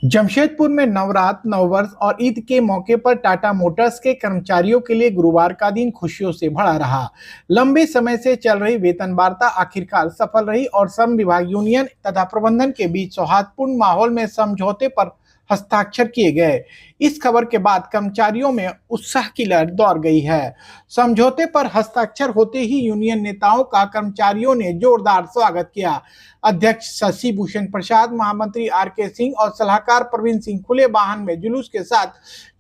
जमशेदपुर में नवरात्र, नववर्ष और ईद के मौके पर टाटा मोटर्स के कर्मचारियों के लिए गुरुवार का दिन खुशियों से भरा रहा। लंबे समय से चल रही वेतन वार्ता आखिरकार सफल रही और श्रम विभाग, यूनियन तथा प्रबंधन के बीच सौहार्दपूर्ण माहौल में समझौते पर हस्ताक्षर किए गए। इस खबर के बाद कर्मचारियों में उत्साह की लहर दौड़ गई है। समझौते पर हस्ताक्षर होते ही यूनियन नेताओं का कर्मचारियों ने जोरदार स्वागत किया। अध्यक्ष शशि भूषण प्रसाद, महामंत्री आर.के. सिंह और सलाहकार प्रवीण सिंह खुले वाहन में जुलूस के साथ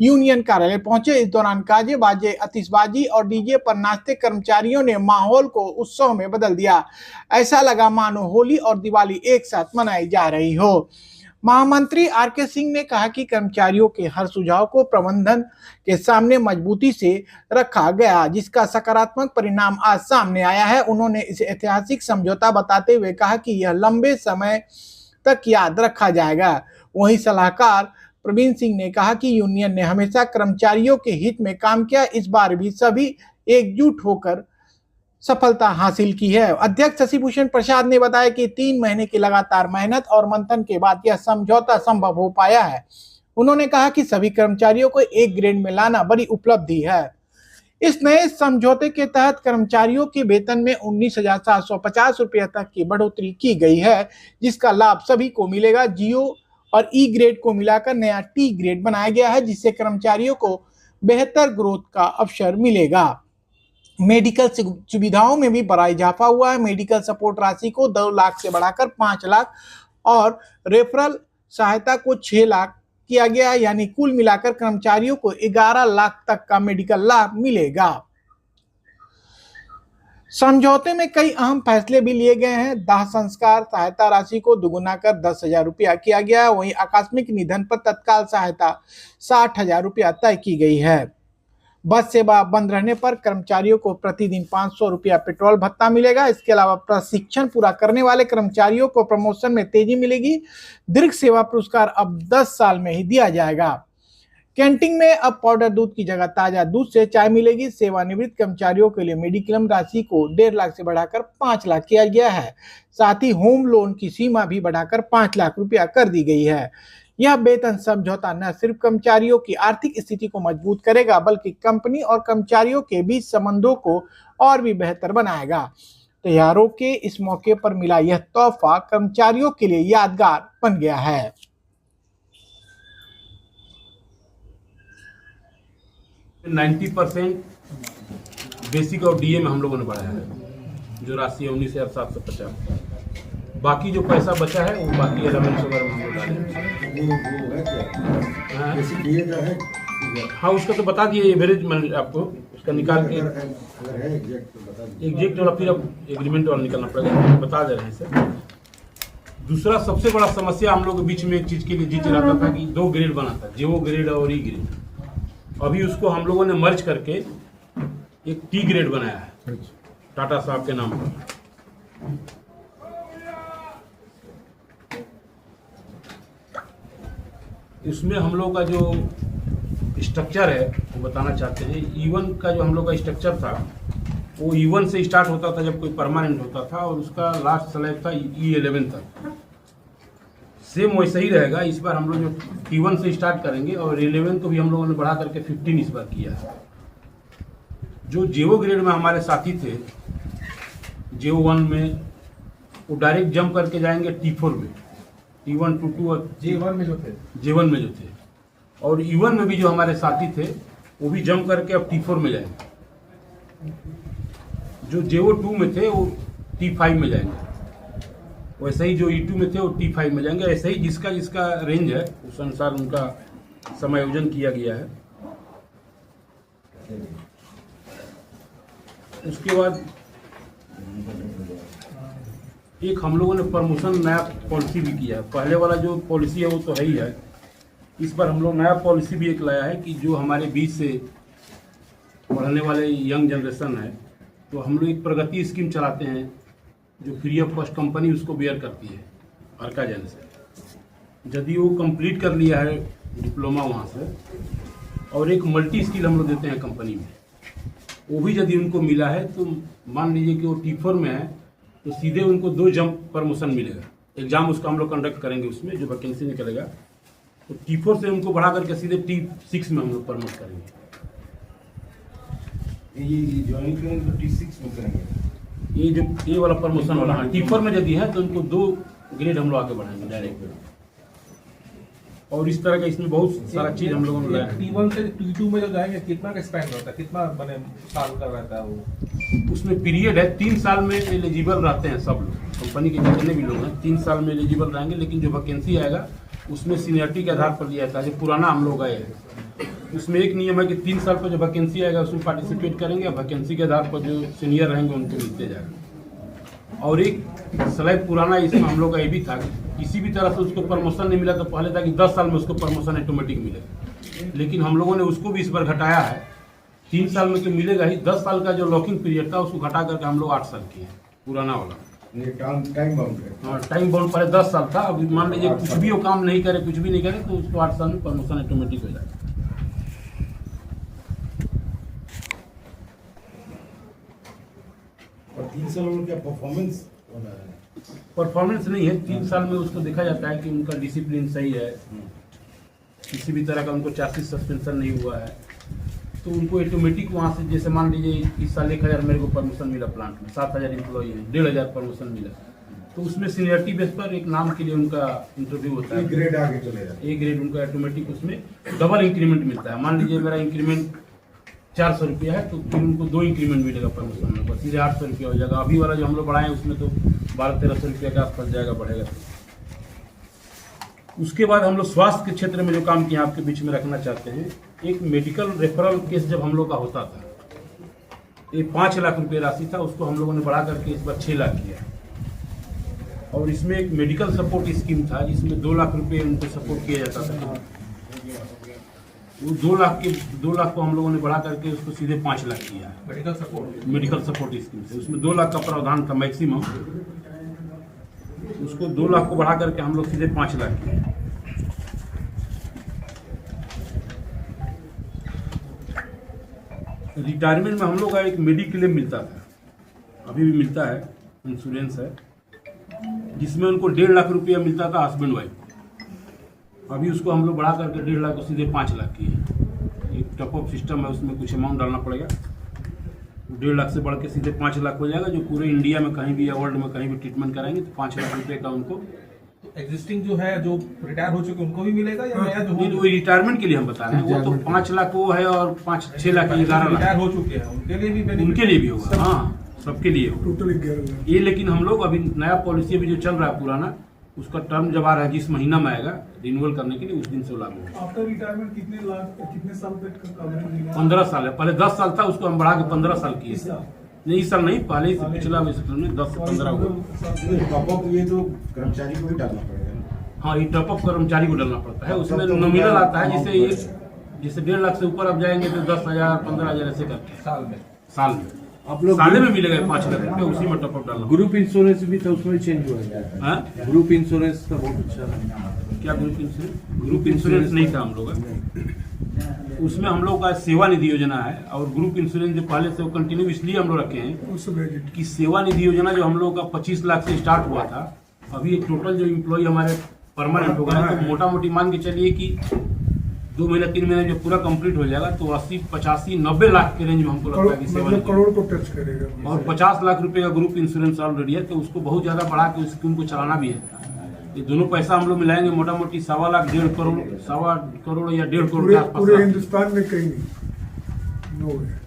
यूनियन कार्यालय पहुंचे। इस दौरान गाजे बाजे, आतिशबाजी और डीजे पर नाचते कर्मचारियों ने माहौल को उत्सव में बदल दिया। ऐसा लगा मानो होली और दिवाली एक साथ मनाई जा रही हो। महामंत्री आर.के. सिंह ने कहा कि कर्मचारियों के हर सुझाव को प्रबंधन के सामने मजबूती से रखा गया, जिसका सकारात्मक परिणाम आज सामने आया है। उन्होंने इसे ऐतिहासिक समझौता बताते हुए कहा कि यह लंबे समय तक याद रखा जाएगा। वहीं सलाहकार प्रवीण सिंह ने कहा कि यूनियन ने हमेशा कर्मचारियों के हित में काम किया, इस बार भी सभी एकजुट होकर सफलता हासिल की है। अध्यक्ष शशि भूषण प्रसाद ने बताया कि 3 महीने की लगातार मेहनत और मंथन के बाद यह समझौता संभव हो पाया है। उन्होंने कहा कि सभी कर्मचारियों को एक ग्रेड में लाना बड़ी उपलब्धि है। इस नए समझौते के तहत कर्मचारियों के वेतन में 19,750 रुपये तक की बढ़ोतरी की गई है, जिसका लाभ सभी को मिलेगा। जियो और ई ग्रेड को मिलाकर नया टी ग्रेड बनाया गया है, जिससे कर्मचारियों को बेहतर ग्रोथ का अवसर मिलेगा। मेडिकल सुविधाओं में भी बड़ा इजाफा हुआ है। मेडिकल सपोर्ट राशि को 2 लाख से बढ़ाकर 5 लाख और रेफरल सहायता को 6 लाख किया गया है, यानी कुल मिलाकर कर्मचारियों को 11 लाख तक का मेडिकल लाभ मिलेगा। समझौते में कई अहम फैसले भी लिए गए हैं। दाह संस्कार सहायता राशि को दुगुना कर 10,000 रुपया किया गया। वहीं आकस्मिक निधन पर तत्काल सहायता 60,000 रुपया तय की गई है। बस सेवा बंद रहने पर कर्मचारियों को प्रतिदिन 500 रुपया पेट्रोल भत्ता मिलेगा। इसके अलावा प्रशिक्षण पूरा करने वाले कर्मचारियों को प्रमोशन में तेजी मिलेगी। दीर्घ सेवा पुरस्कार अब 10 साल में ही दिया जाएगा। कैंटीन में अब पाउडर दूध की जगह ताजा दूध से चाय मिलेगी। सेवानिवृत्त कर्मचारियों के लिए मेडिक्लेम राशि को 1.5 लाख से बढ़ाकर 5 लाख किया गया है। साथ ही होम लोन की सीमा भी बढ़ाकर 5 लाख रुपया कर दी गई है। यह वेतन समझौता न सिर्फ कर्मचारियों की आर्थिक स्थिति को मजबूत करेगा, बल्कि कंपनी और कर्मचारियों के बीच संबंधों को और भी बेहतर बनाएगा। त्योहारों के इस मौके पर मिला यह तोहफा कर्मचारियों के लिए यादगार बन गया है। 90% बेसिक और डीए में हम लोगों ने बढ़ाया है, जो राशि है 19,750। बाकी जो पैसा बचा है वो बाकी अलावेंस वगैरह हम लोग डालेंगे। हाँ, उसका तो बता दिए एवरेज, मैंने आपको उसका निकाल के एग्जैक्ट वाला फिर अब एग्रीमेंट वाला निकालना पड़ेगा, बता दे रहे हैं सर। दूसरा सबसे बड़ा समस्या हम लोग के बीच में एक चीज़ के लिए जीत रहा था कि 2 ग्रेड बना था, जियो ग्रेड और ई ग्रेड। अभी उसको हम लोगों ने मर्ज करके एक टी ग्रेड बनाया है टाटा साहब के नाम पर। इसमें हम लोग का जो स्ट्रक्चर है वो बताना चाहते हैं। E1 का जो हम लोग का स्ट्रक्चर था वो E1 से स्टार्ट होता था जब कोई परमानेंट होता था, और उसका लास्ट स्लैब था E11 तक। सेम वैसे ही रहेगा। इस बार हम लोग जो T1 से स्टार्ट करेंगे और 11 को भी हम लोगों ने बढ़ा करके 15 इस बार किया है। जो जेओ ग्रेड में हमारे साथी थे जेओ 1 में, वो डायरेक्ट जंप करके जाएंगे T4 में, T1 to 2 और J1 में जो थे और E1 में भी जो हमारे साथी थे वो भी जंप करके अब T4 में जाएंगे। जो जेओ 2 में थे वो T5 में जाएंगे, वैसे ही जो E2 में थे वो T5 में जाएंगे। ऐसे ही जिसका जिसका रेंज है उस अनुसार उनका समायोजन किया गया है। उसके बाद एक हम लोगों ने प्रमोशन नया पॉलिसी भी किया है। पहले वाला जो पॉलिसी है वो तो है ही है, इस बार हम लोग नया पॉलिसी भी एक लाया है कि जो हमारे बीच से पढ़ने वाले यंग जनरेशन है, तो हम लोग एक प्रगति स्कीम चलाते हैं जो फ्री ऑफ कॉस्ट कंपनी उसको बेयर करती है अर्काजन से। यदि वो कंप्लीट कर लिया है डिप्लोमा वहाँ से, और एक मल्टी स्किल हम लोग देते हैं कंपनी में, वो भी यदि उनको मिला है तो मान लीजिए कि वो T4 में है तो सीधे उनको 2 जंप प्रमोशन मिलेगा। एग्जाम उसका हम लोग कंडक्ट करेंगे, उसमें जो वैकेंसी निकलेगा तो T4 से उनको बढ़ा करके सीधे T6 में हम लोग प्रमोट करेंगे। ये ज्वाइन करेंगे तो T6 में करेंगे। ये जो ये वाला प्रमोशन वाला, हाँ, T4 में यदि है तो उनको 2 ग्रेड हम लोग आगे बढ़ाएंगे डायरेक्ट। और इस तरह का इसमें बहुत सारा चीज हम लोगों ने लाया है। T1 से T2 में जो जाएंगे कितना का स्पेंड होता है, कितना बने साल का रहता है वो? उसमें पीरियड है 3 साल में एलिजिबल रहते हैं सब लोग, कंपनी के जितने भी लोग हैं 3 साल में एलिजिबल रहेंगे। लेकिन जो वैकेंसी आएगा उसमें सीनियरिटी के आधार पर लिया जाता है। जो पुराना हम लोग आए हैं उसमें एक नियम है कि 3 साल पर जो वैकेंसी आएगा उसमें पार्टिसिपेट करेंगे, वैकेंसी के आधार पर जो सीनियर रहेंगे उनको मिलते जाएगा। और एक स्लैब पुराना इसमें हम लोग का ये भी था कि किसी भी तरह से उसको प्रमोशन नहीं मिला तो पहले था कि 10 साल में उसको प्रमोशन ऑटोमेटिक मिलेगा, लेकिन हम लोगों ने उसको भी इस बार घटाया है। 3 साल में तो मिलेगा ही, 10 साल का जो लॉकिंग पीरियड था उसको घटा करके हम लोग 8 साल किए हैं पुराना वाला। ये टाइम बाउंड है। हाँ, टाइम बाउंड पहले 10 साल था, अभी मान लीजिए कुछ भी वो काम नहीं करे, कुछ भी नहीं करे तो उसको 8 साल में प्रमोशन ऑटोमेटिक हो जाएगा। और 3 साल में क्या परफॉर्मेंस होना है? परफॉर्मेंस नहीं है, 3 साल में उसको देखा जाता है कि उनका डिसिप्लिन सही है, किसी भी तरह का उनको चार्जिस सस्पेंशन नहीं हुआ है, तो उनको ऑटोमेटिक वहाँ से, जैसे मान लीजिए इस साल 1000 मेरे को परमिशन मिला प्लांट में, 7000 एम्प्लॉई हैं, 1500 परमिशन मिला, तो उसमें सीनियरिटी बेस पर एक नाम के लिए उनका इंटरव्यू होता है। एक ग्रेड आगे चले जाते एक ग्रेड उनका ऑटोमेटिक उसमें डबल इंक्रीमेंट मिलता है। मान लीजिए मेरा इंक्रीमेंट 400 रुपया है तो फिर उनको 2 इंक्रीमेंट मिलेगा प्रमोशन में, सीधे 800 रुपया हो जाएगा। अभी वाला जो हम लोग बढ़ाए उसमें तो 1200-1300 रुपया के आसपास जाएगा, बढ़ेगा। उसके बाद हम लोग स्वास्थ्य के क्षेत्र में जो काम किया आपके बीच में रखना चाहते हैं, एक मेडिकल रेफरल केस जब हम लोग का होता था, ये 5 लाख रुपये राशि था, उसको हम लोगों ने बढ़ा करके इस बार 6 लाख किया। और इसमें एक मेडिकल सपोर्ट स्कीम था जिसमें 2 लाख रुपये उनको सपोर्ट किया जाता था। वो 2 लाख को हम लोगों ने बढ़ा करके उसको सीधे 5 लाख किया है मेडिकल सपोर्ट स्कीम से। उसमें 2 लाख का प्रावधान था मैक्सिमम, उसको 2 लाख को बढ़ा करके हम लोग सीधे 5 लाख किए। रिटायरमेंट में हम लोग का एक मेडिक्लेम मिलता था, अभी भी मिलता है, इंश्योरेंस है, जिसमें उनको 1.5 लाख रुपया मिलता था हस्बैंड वाइफ। अभी उसको हम लोग बढ़ा करके 1.5 लाख को सीधे 5 लाख की है। एक टॉप अप सिस्टम है, उसमें कुछ अमाउंट डालना पड़ेगा, 1.5 लाख से बढ़ के सीधे 5 लाख हो जाएगा। जो पूरे इंडिया में कहीं भी या वर्ल्ड में कहीं भी ट्रीटमेंट कराएंगे तो 5 लाख रुपये का उनको। एग्जिस्टिंग जो है, जो रिटायर हो चुके उनको भी मिलेगा या नया जो वो रिटायरमेंट के लिए हम बता रहे हैं, वो तो 5 लाख वो है और 5-6 लाख 11 लाख रिटायर हो चुके हैं उनके लिए भी benefit? उनके लिए भी होगा, हाँ सबके लिए होगा टोटल 11,00,000। ये। लेकिन हम लोग अभी नया पॉलिसी अभी जो चल रहा है पुराना, उसका टर्म जब आ रहा है, जिस महीना में आएगा रिन्यूअल करने के लिए, उस दिन से लागू होगा। आफ्टर रिटायरमेंट कितने साल तक का कवरेज मिलेगा? 15 साल है, पहले 10 साल था, उसको हम बढ़ा के 15 साल किए। नहीं इस साल नहीं, पहले ही पिछला में 10 से 15 हुआ। टॉपअप ये तो कर्मचारी को भी डालना पड़ेगा ना? हाँ, ये टॉपअप कर्मचारी को डालना पड़ता है, उसमें नॉमिनल आता है, जैसे 1.5 लाख से ऊपर आप जाएंगे तो 10,000 15,000 ऐसे करके साल में आप लोग साले में मिलेगा 5 लाख रुपये, उसी में टॉपअप डालना। ग्रुप इंश्योरेंस भी था, उसमें चेंज हुआ है। हाँ? ग्रुप इंश्योरेंस का बहुत अच्छा है। क्या ग्रुप इंश्योरेंस? ग्रुप इंश्योरेंस नहीं था हम लोग का। उसमें हम लोग का सेवा निधि योजना है, और ग्रुप इंश्योरेंस जो पहले से वो कंटिन्यू इसलिए हम लोग रखे हैं कि सेवा निधि योजना जो हम लोग का 25 लाख से स्टार्ट हुआ था, अभी एक टोटल जो इम्प्लॉय हमारे परमानेंट हो गए, तो मोटा मोटी मान के चलिए कि 2 महीना 3 महीने जो पूरा कंप्लीट हो जाएगा तो 80, 85, 90 लाख के रेंज में हमको लगता है कि सेवा मतलब करोड़ को टच करेगा। और 50 लाख रुपए का ग्रुप इंश्योरेंस ऑलरेडी है, तो उसको बहुत ज्यादा बढ़ा के उस स्कीम को चलाना भी है। ये दोनों पैसा हम लोग मिलाएंगे मोटा मोटी 1.25 लाख, 1.5 करोड़, 1.25 करोड़ या 1.5 करोड़ के आसपास। पूरे हिंदुस्तान में कहीं नहीं, नो है।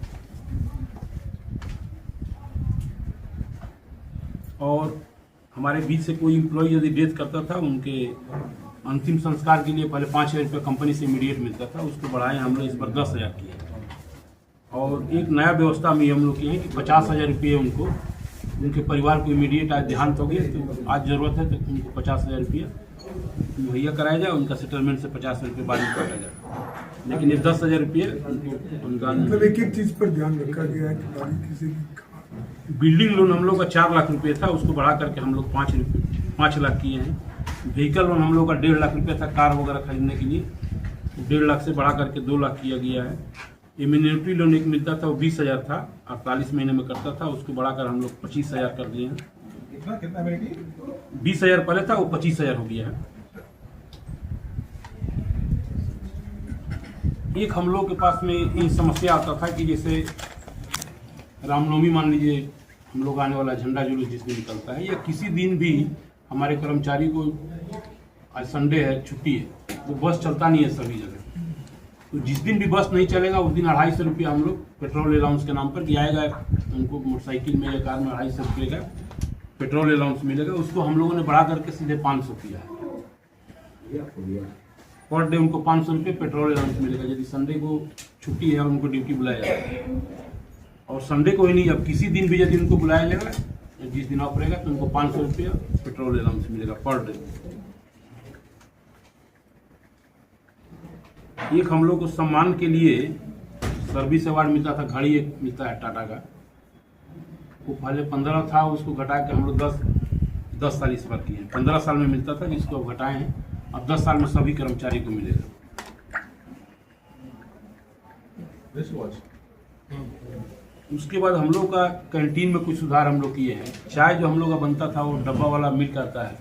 और हमारे बीच से कोई इम्प्लॉय यदि डेथ करता था, उनके अंतिम संस्कार के लिए पहले 5,000 रुपये कंपनी से इमीडिएट मिलता था, उसको बढ़ाए हम लोग इस बार 10,000 किए। और एक नया व्यवस्था में हम लोग की है कि 50,000 रुपये उनको, उनके परिवार को इमीडिएट आज देहांत हो गया तो आज जरूरत है तो उनको 50,000 रुपया मुहैया कराया जाए, उनका सेटलमेंट से 50,000 रुपये बाद में काटा जाए। लेकिन ये 10,000 रुपये उनका मतलब एक चीज पर ध्यान रखा गया है कि बाकी किसी की। बिल्डिंग लोन हम लोग का 4 लाख रुपये था, उसको बढ़ा करके हम लोग 5 लाख किए हैं। व्हीकल लोन हम लोग का 1.5 लाख रुपया था, कार वगैरह खरीदने के लिए, 1.5 लाख से बढ़ा करके 2 लाख किया गया है। इम्यूनिटी लोन एक मिलता था, वो 20,000 था, 48 महीने में करता था, उसको बढ़ाकर हम लोग 25,000 कर दिए हैं। कितना 20,000 पहले था, वो 25,000 हो गया है। एक हम लोग के पास में ये समस्या आता था कि जैसे रामनवमी मान लीजिए, हम लोग आने वाला झंडा जुलूस जिस दिन निकलता है, या किसी दिन भी हमारे कर्मचारी को, आज संडे है, छुट्टी है, तो बस चलता नहीं है सभी जगह। तो जिस दिन भी बस नहीं चलेगा उस दिन 250 रुपया हम लोग पेट्रोल अलाउंस के नाम पर दिया जाएगा। उनको मोटरसाइकिल में या कार में 250 रुपये का पेट्रोल अलाउंस मिलेगा। उसको हम लोगों ने बढ़ा करके सीधे 500 किया है। पर डे उनको 500 रुपये पेट्रोल अलाउंस मिलेगा यदि संडे को छुट्टी है और उनको ड्यूटी बुलाया जाएगा। और संडे को ही नहीं, अब किसी दिन भी यदि उनको बुलाया जाएगा, जिस दिन ऑफ रहेगा, तो उनको 500 रुपया पेट्रोल अलाउंस मिलेगा पर डे। एक हम लोग को सम्मान के लिए सर्विस अवार्ड मिलता था, घड़ी एक मिलता है टाटा का, वो पहले 15 था, उसको घटा के हम लोग 10 साल इस बार किए हैं। 15 साल में मिलता था, जिसको अब घटाए हैं, अब 10 साल में सभी कर्मचारी को मिलेगा। उसके बाद हम लोग का कैंटीन में कुछ सुधार हम लोग किए हैं। चाय जो हम लोग का बनता था वो डब्बा वाला मिल्क आता है,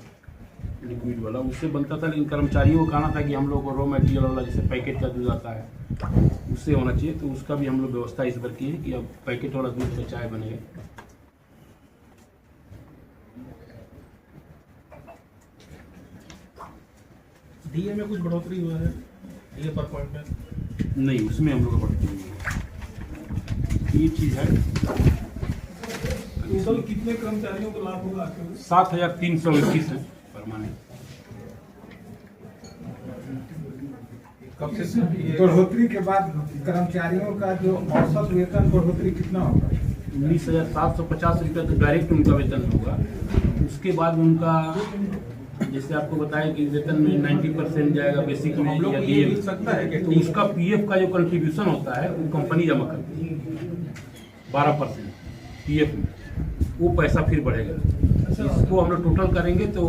लिक्विड वाला, उससे बनता था, लेकिन कर्मचारियों को कहना था कि हम लोग को रॉ मटेरियल वाला जैसे पैकेट का दूध आता है उससे होना चाहिए। तो उसका भी हम लोग व्यवस्था इस बार की है कि अब पैकेट वाला दूध से चाय बनेगा। डीए में कुछ बढ़ोतरी हुआ है? डीए पर पॉइंट में नहीं, उसमें हम लोग का बढ़ती नहीं है। ये चीज़ है। टोटल कितने कर्मचारियों को लाभ होगा? 7,321 है परमानेंट। कब से बढ़ोतरी के बाद कर्मचारियों का जो औसत वेतन बढ़ोतरी कितना होगा? 19,750 रुपया तो डायरेक्ट उनका वेतन होगा। उसके बाद उनका, जैसे आपको बताया कि वेतन में 90% जाएगा बेसिक में या ये मिल सकता है कि तो उसका पीएफ का जो कंट्रीब्यूशन होता है वो कंपनी जमा करती है 12% पीएफ में, वो पैसा फिर बढ़ेगा। इसको हम लोग टोटल करेंगे तो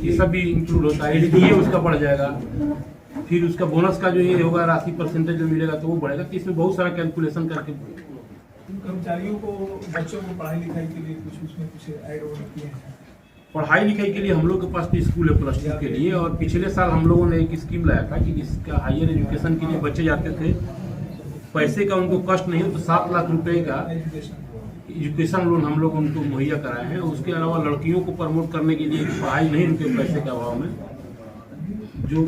ये सब भी इंक्लूड होता है। ये उसका बढ़ जाएगा, फिर उसका बोनस का जो ये होगा राशि परसेंटेज जो मिलेगा तो वो बढ़ेगा। तो इसमें बहुत सारा कैलकुलेशन करके कर्मचारियों को, बच्चों को पढ़ाई लिखाई के लिए कुछ उसमें कुछ ऐड ऑन किए हैं? पढ़ाई लिखाई के लिए हम लोग के पास तो स्कूल है +2 के लिए, और पिछले साल हम लोगों ने एक स्कीम लाया था कि जिसका हायर एजुकेशन के लिए बच्चे जाते थे, पैसे का उनको कष्ट नहीं हो, तो 7 लाख रुपए का एजुकेशन लोन हम लोग उनको मुहैया कराए हैं। उसके अलावा लड़कियों को प्रमोट करने के लिए पढ़ाई नहीं रुके पैसे के अभाव में, जो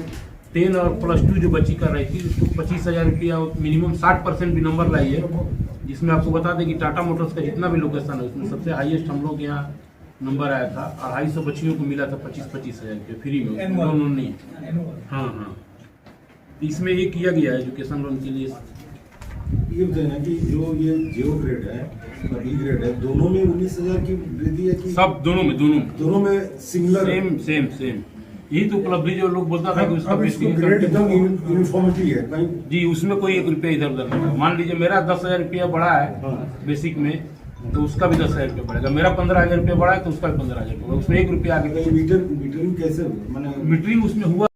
10 और +2 जो बच्ची कर रही थी उसको 25,000 रुपया मिनिमम 60% भी नंबर लाई है। जिसमें आपको बता दें कि टाटा मोटर्स का जितना भी लोकेशन है उसमें सबसे हाईएस्ट हम लोग यहाँ नंबर आया था। 250 बच्चियों को मिला था 25,000 रुपये फ्री में, लोन नहीं। हाँ, इसमें ये किया गया है एजुकेशन लोन के लिए। ये बताना कि जो ये जियो ग्रेड है, बी ग्रेड है, दोनों में 19,000 की वृद्धि है कि सब दोनों में सिमिलर सेम। यही तो उपलब्धि जो लोग बोलता था कि उसका ग्रेड एकदम यूनिफॉर्मिटी है कहीं जी, उसमें कोई 1 रुपया इधर उधर नहीं। मान लीजिए मेरा 10,000 रुपया बढ़ा है बेसिक में, तो उसका भी 10,000 रुपया बढ़ेगा। मेरा 15,000 रुपया बढ़ा है तो उसका भी 15,000 रुपया, उसमें 1 रुपया आगे। मीटरिंग कैसे, मैंने मीटरिंग उसमें हुआ